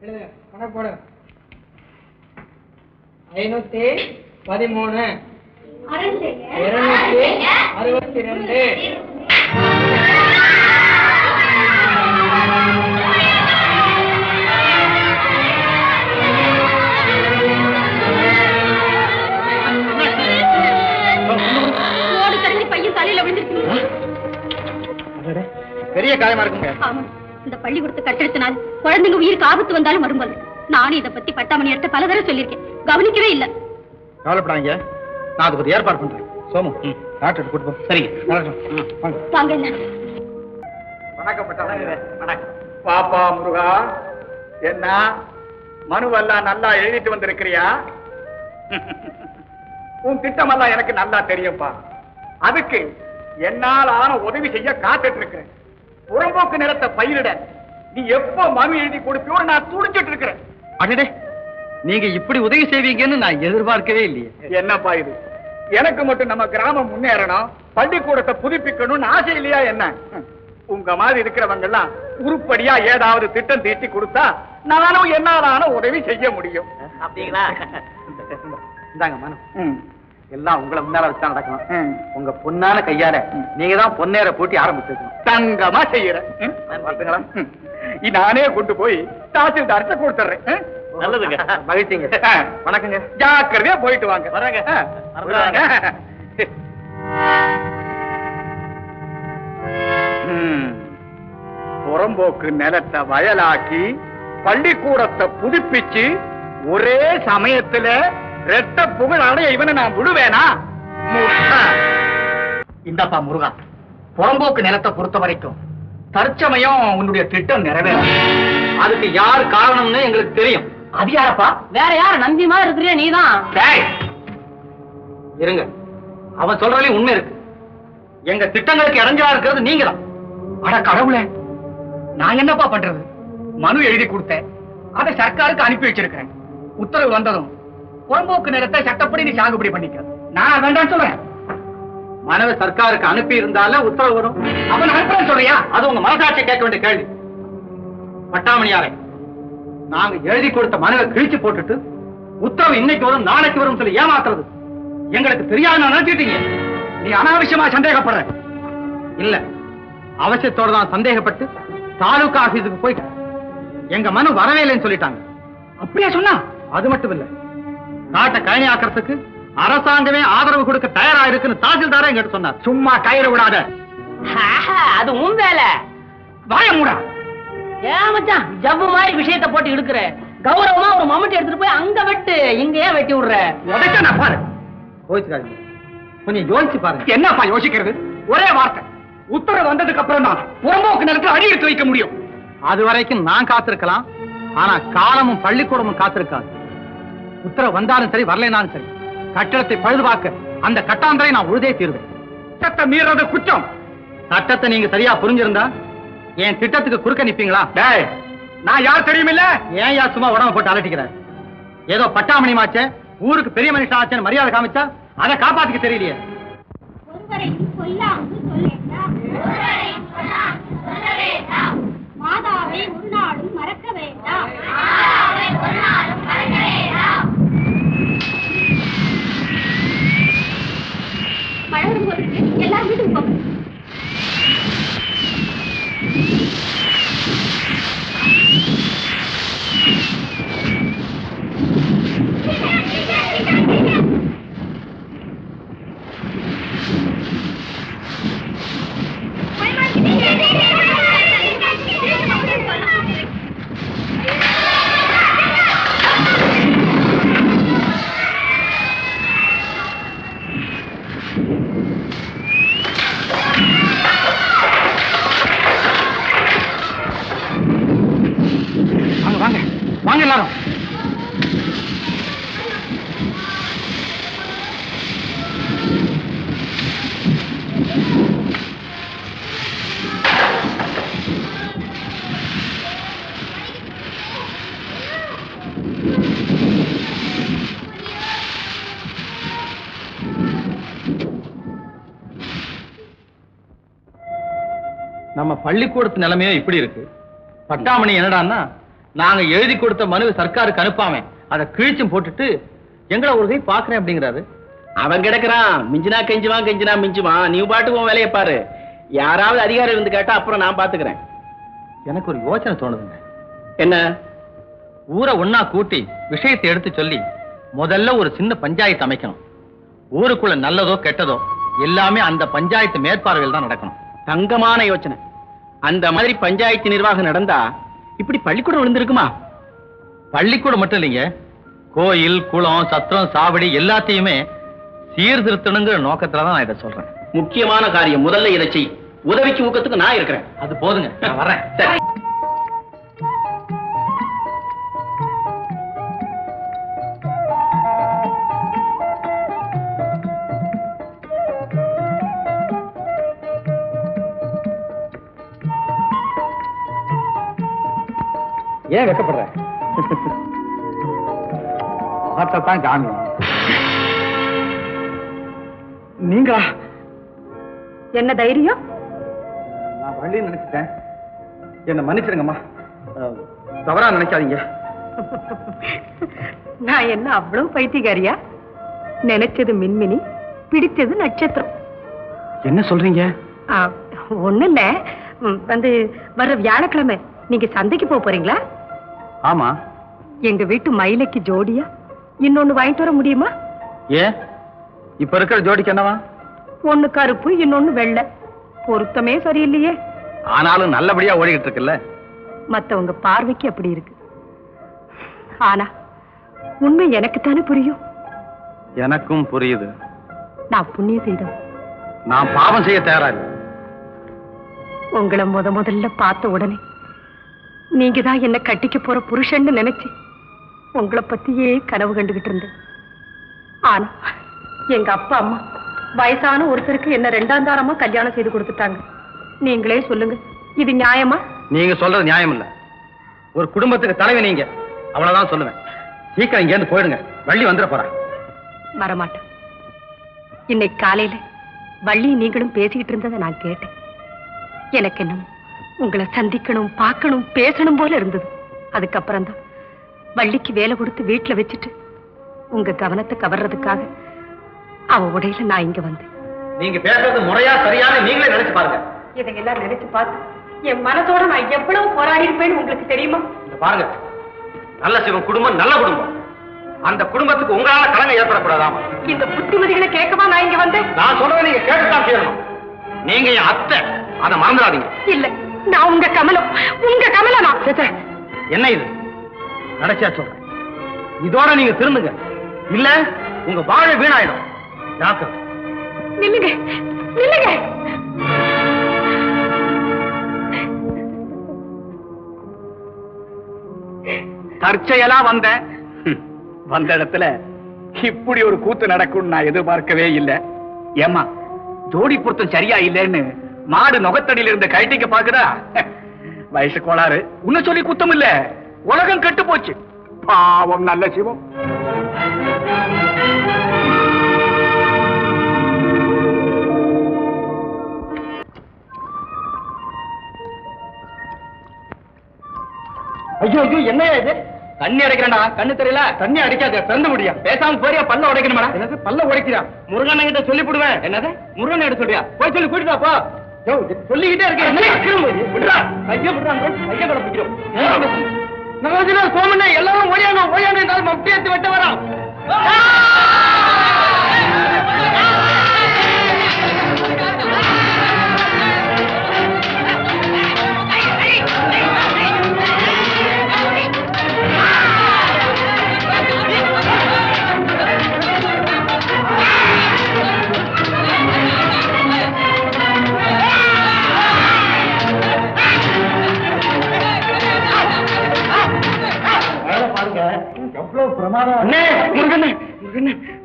போடு. 513 262. பெரிய காயமா இருக்குங்க. இந்த பள்ளிக்கூடத்தை கட்டெடுத்தனால் குழந்தைங்க உயிருக்கு ஆபத்து வந்தாலும் வரும்போது நானும் இதை பத்தி பட்டாமணியர்கிட்ட பல தடவை சொல்லியிருக்கேன், கவனிக்கவே இல்ல. கவலைப்படாங்க, நான் அதுக்கு ஒரு ஏற்பாடு பண்றேன். சோமு, டாக்டர் கூட்டு போ. சரிங்க. வாங்க. வணக்கம். பாப்பா முருகா, என்ன மனுவெல்லாம் நல்லா எழுதிட்டு வந்திருக்கிறியா? உன் திட்டமெல்லாம் எனக்கு நல்லா தெரியும்பா. அதுக்கு என்னால் ஆன உதவி செய்ய காத்துட்டு இருக்கிறேன். புறம்போக்கு நிலத்தை பயிரிட நீ எப்ப மனு எழுதி கொடுப்பியோ நான் துடிச்சிட்டு இருக்கிறேன். அடடே, நீங்க இப்படி உதவி செய்வீங்கன்னு நான் எதிர்பார்க்கவே இல்லையே. என்னப்பா இது? எனக்கு மட்டும் நம்ம கிராமம் முன்னேறணும், பள்ளிக்கூடத்தை புதுப்பிக்கணும்னு ஆசை இல்லையா என்ன? உங்க மாதிரி இருக்கிறவங்க எல்லாம் உருப்படியா ஏதாவது திட்டம் தீட்டி கொடுத்தா நானும் என்னாலான உதவி செய்ய முடியும். அப்படிங்களா? இந்தாங்க மனு, எல்லாம் உங்களை முன்னால வச்சுதான் நடக்கணும். உங்க பொண்ணான கையால நீங்க தான் பொன்னேற போட்டி ஆரம்பிச்சிருக்கணும். தங்கமா செய்யறேன். நானே கொண்டு போய் தாசில்தார்ட்ட கொடுத்துறேன். நல்லதுங்க, மகிழ்ச்சிங்க. வணக்கங்க. ஜாக்கிரதையா போயிட்டு வாங்க. வரங்க. புறம்போக்கு நிலத்தை வயலாக்கி பள்ளிக்கூடத்தை புதுப்பிச்சு ஒரே சமயத்துல ரெட்ட புகழ் அடைய இவனை நான் விடுவேனா? இந்தப்பா முருகா, புறம்போக்கு நிலத்தை பொறுத்த வரைக்கும் தற்சமயம் உன்னுடைய திட்டம் நிறைவேறும். அதுக்கு யார் காரணம்னு எங்களுக்கு தெரியும். அது யாரப்பா? வேற யார நம்பிமா இருக்கிறியா? நீதான். இருங்க, அவன் சொல்றதுலயும் உண்மை இருக்கு. எங்க திட்டங்களுக்கு இடைஞ்சலா இருக்கிறது நீங்க தான். அட கடவுளே, நான் என்னப்பா பண்றது? மனு எழுதி கொடுத்தேன், அதை சர்க்காருக்கு அனுப்பி வச்சிருக்கிறேன். உத்தரவு வந்ததும் புறம்போக்கு நிலத்தை சட்டப்படி நீ சாகுபடி பண்ணிக்க. நான் வேண்டாம் சொல்றேன். மனுவை சர்க்காருக்கு அனுப்பி இருந்தால உத்தரவு வரும். அவன் அனுப்புறேன்னு சொல்றியா? அது உங்க மனசாட்சியை கேட்க வேண்டிய கேள்வி. பட்டாமணியாரே, நாங்க எழுதி கொடுத்த மனுவை கிழிச்சு போட்டுட்டு உத்தரவு இன்னைக்கு வரும் நாளைக்கு வரும் சொல்லி ஏமாத்துறது எங்களுக்கு தெரியாது நினைச்சிட்டீங்க. நீ அனாவசியமா சந்தேகப்படுற. இல்ல, அவசியத்தோட தான் சந்தேகப்பட்டு தாலுகா ஆபீஸுக்கு போய் எங்க மனு வரவே இல்லைன்னு சொல்லிட்டாங்க. அப்படியே சொன்னா? அது மட்டும் இல்ல, நாட்டை கழனி ஆக்கிறதுக்கு அரசாங்கமே ஆதரவு கொடுக்க தயாரா இருக்குன்னு தாசில்தாரே எங்கிட்ட சொன்னார். சும்மா கயிறு விடாத. அது உன் வேலை. வாய மூடா. ஏமாச்சான், ஜவ்வு மாதிரி விஷயத்தை போட்டு இழுக்கிற. கௌரவமா ஒரு மம்முட்டி எடுத்துட்டு போய் அங்க வெட்டு, இங்க ஏன் வெட்டி விடுற? உடைக்க நான் பாரு. யோசிக்காதீங்க, கொஞ்சம் யோசிச்சு பாருங்க. என்னப்பா யோசிக்கிறது? ஒரே வார்த்தை, உத்தரவு வந்ததுக்கு அப்புறம் தான் புறம்போக்கு நிலத்தில் அடி எடுத்து வைக்க முடியும். அது வரைக்கும் நான் காத்திருக்கலாம், ஆனா காலமும் பள்ளிக்கூடமும் காத்திருக்காது. உத்தரவு வந்தாலும் சரி, வரலைனாலும் சரி, கட்டடத்தை பழுதுபார்க்க அந்த கட்டாந்தரை நான் உழுதே தீர்வேன். சட்டத்தை மீறது குற்றம். சட்டத்தை நீங்க சரியா புரிஞ்சிருந்தா என் திட்டத்துக்கு குறுக்க நிப்பீங்களா? நான் யார் தெரியுமில்ல? ஏன் யார் சும்மா உடம்ப போட்டு அலட்டிக்கிற? ஏதோ பட்டாமணி மாச்ச ஊருக்கு பெரிய மனுஷன் ஆச்சேன்னு மரியாதை காமிச்சா அதை காப்பாத்திக்க தெரியலையே. மாதாவை ஒரு நாளும் மறக்க வேண்டாம். மழை வரும்போது எல்லாரும் வீட்டுக்கு போங்க. வாங்க வாங்க எல்லாரும். நம்ம பள்ளிக்கூடத்து நிலைமையே இப்படி இருக்கு. பட்டாமணி என்னடான்னா நாங்க எழுதி கொடுத்த மனுவை சர்க்காருக்கு அனுப்பாம அதை கிழிச்சும் போட்டுட்டு எங்களை ஒரு கை பாக்குறேன் அப்படிங்கிறாரு. அவன் கிடக்குறான், மிஞ்சினா கெஞ்சுமா மிஞ்சுமா, நீ பாட்டுக்கு உன் வேலையை பாரு. யாராவது அதிகாரி இருந்து கேட்டா அப்புறம் நான் பாத்துக்கிறேன். எனக்கு ஒரு யோசனை தோணுதுங்க. என்ன? ஊரை ஒன்னா கூட்டி விஷயத்தை எடுத்து சொல்லி முதல்ல ஒரு சின்ன பஞ்சாயத்து அமைக்கணும். ஊருக்குள்ள நல்லதோ கெட்டதோ எல்லாமே அந்த பஞ்சாயத்து மேற்பார்வையில் தான் நடக்கணும். தங்கமான யோசனை. அந்த மாதிரி பஞ்சாயத்து நிர்வாகம் நடந்தா இப்படி பள்ளிக்கூடம் விழுந்திருக்குமா? பள்ளிக்கூடம் மட்டும் இல்லைங்க, கோயில், குளம், சத்திரம், சாவடி எல்லாத்தையுமே சீர்திருத்தணுங்கிற நோக்கத்துலதான் நான் இதை சொல்றேன். முக்கியமான காரியம், முதல்ல இதை செய். உதவிக்கு ஊக்கத்துக்கு நான் இருக்கிறேன். அது போதுங்க, நான் வர்றேன். சரி. ஏன் வெக்கப்படுற? தான் ஜாமியம். நீங்களா? என்ன தைரியம்? நான் வள்ளின்னு நினைச்சிட்டேன், என்ன மன்னிச்சிருங்கம்மா. தவறா நினைக்காதீங்க. நான் என்ன அவ்வளவு பைத்தியக்காரியா? நினைச்சது மின்மினி, பிடிச்சது நட்சத்திரம். என்ன சொல்றீங்க? ஒண்ணு இல்ல, வர்ற வியாழக்கிழமை நீங்க சந்தைக்கு போறீங்களா? ஆமா. எங்க வீட்டு மயிலைக்கு ஜோடியா இன்னொன்னு வாங்கிட்டு வர முடியுமா? ஏன், இப்ப இருக்கிற ஜோடிக்கு என்னவா? ஒண்ணு கருப்பு, இன்னொன்னு வெள்ளை. பொருத்தமே சரியில்லையே. ஆனாலும் நல்லபடியா ஓடிக்கிட்டு இருக்குல்ல. மத்தவங்க பார்வைக்கு அப்படி இருக்கு, ஆனா உண்மை எனக்கு தானே புரியும். எனக்கும் புரியுது. நான் புண்ணியம் செய்தேன், நான் பாவம் செய்ய தயாரா இல்லை. உங்களை முதல்ல பார்த்த உடனே நீங்க தான் என்ன கட்டிக்க போற புருஷன்னு நினைச்சு உங்களை பத்தியே கனவு கண்டுகிட்டு இருந்தேன். ஆனா எங்க அப்பா அம்மா வயசான ஒருத்தருக்கு என்ன 2ஆம் தாரமா கல்யாணம் செய்து கொடுத்துட்டாங்க. நீங்களே சொல்லுங்க, இது நியாயமா? நீங்க சொல்றது நியாயம் இல்ல. ஒரு குடும்பத்துக்கு தலைவி நீங்க, அவ்வளவுதான் சொல்லுவேன். சீக்கிரம் இங்க இருந்து போயிடுங்க, வள்ளி வந்துட போறா. வரமாட்டேன். இன்னைக்கு காலையில வள்ளி நீங்களும் பேசிக்கிட்டு இருந்ததை நான் கேட்டேன். எனக்கு என்ன உங்களை சந்திக்கணும், பார்க்கணும், பேசணும் போல இருந்தது. அதுக்கப்புறம் தான் வள்ளிக்கு வேலை கொடுத்து வீட்டுல வச்சுட்டு உங்க கவனத்தை கவர்றதுக்காக அவ உடையில நான் இங்க வந்தேன். நீங்க பேசுறது முறையா சரியான நீங்களே நினைச்சு பாருங்க. இதையெல்லாம் நினைச்சு பார்த்து என் மனசோட நான் எவ்வளவு போராடி இருப்பேன்னு உங்களுக்கு தெரியுமா? பாருங்க, நல்ல சிவன் குடும்பம் நல்ல குடும்பம். அந்த குடும்பத்துக்கு உங்களால கலங்க ஏற்படக்கூடாதாமா. இந்த புத்திமதிகளை கேட்கவா நான் இங்க வந்தேன்? நான் சொல்றதை நீங்க கேட்டுதான் செய்யணும். நீங்க என் அத்தை, அதை மறந்துடாதீங்க. இல்ல, நான் உங்க கமலம், உங்க கமலமா? என்ன இது? கடைசியா சொல்றேன், இதோட நீங்க திருந்துங்க, இல்ல உங்க வாழை வீணாயிடும். ஜாக்கிரதை. நில்லுங்க, நில்லுங்க. தற்செயலா வந்தேன். வந்த இடத்துல இப்படி ஒரு கூத்து நடக்கும் நான் எதிர்பார்க்கவே இல்லை. ஏமா, ஜோடி பொருத்தம் சரியா இல்லைன்னு மாடு நுகத்தடியில இருந்த கைட்டிக்க பாக்குதா? வயசு கோளாறு, உன்ன சொல்லி குத்தம் இல்ல, உலகம் கெட்டு போச்சு. பாவம் நல்ல சிவம். ஐயோ ஐயோ, என்னையா இது? தண்ணி அடைக்கிறா, கண்ணு தெரியல. தண்ணி அடிக்காத, திறந்து முடியா. பேசாம போறியா? பல்ல உடைக்கணுமா? என்னது பல்ல உடைக்கிறா? முருகன் கிட்ட சொல்லி போடுவேன். என்னது முருகன் எடுத்து சொல்றியா? போய் சொல்லி கூட்டிட்டு போ. சொல்லிக்கிட்டே இருக்கேன். சோமண்ணே எல்லாரும் ஓடியாங்க, ஓடியாங்க. மப்டி எடுத்து வெட்ட வரான்.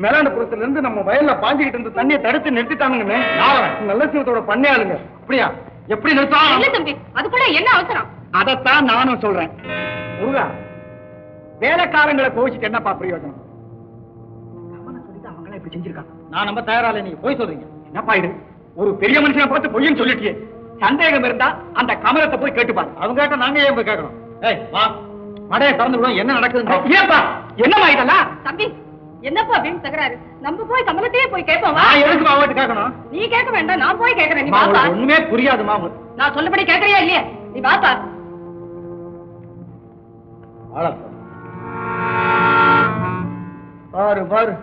மேலாண்டபுரத்துல இருந்து நம்ம வயல்ல பாஞ்சுக்கிட்டு இருந்த தண்ணியை தடுத்து நிறுத்திட்டானுங்க. நல்ல சிவத்தோட பண்ணையாளுங்க. அப்படியா? எப்படி நிறுத்தம்? அதுக்குள்ள என்ன அவசரம்? அதைத்தான் நானும் சொல்றேன். முருகா, வேலைக்காரங்களை கோவிச்சுட்டு என்னப்பா பிரயோஜனம்? அவங்கள இப்படி செஞ்சிருக்காங்க. நான் நம்ம தயாரால, நீங்க போய் சொல்றீங்க. என்னப்பா இது? ஒரு பெரிய மனுஷனை பார்த்து பொய்ன்னு சொல்லிட்டியே. சந்தேகம் இருந்தா அந்த கமலத்தை போய் கேட்டுப்பாரு. அவங்க கேட்ட நாங்க ஏன் போய் கேட்கணும்? ஏய் வா, மடையை திறந்து விடும் என்ன நடக்குது? ஏப்பா என்னம்மா இதெல்லாம்? தம்பி என்னப்பா வீண் தகராறு? நம்ம போய் கமலத்தையே போய் கேட்போம். நான் எதுக்கு மாவட்டு கேட்கணும்? நீ கேட்க வேண்டாம், நான் போய் கேட்கறேன். நீ அம்மா, வாப்பா. உனக்கு ஒண்ணுமே புரியாது மாமு. நான் சொல்லபடி கேட்கறியா இல்லையா? நீ வாப்பா. பாரு பாரு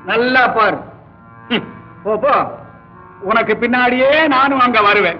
நல்லா பாரு. போ போ, உனக்கு பின்னாடியே நானும் அங்க வருவேன்.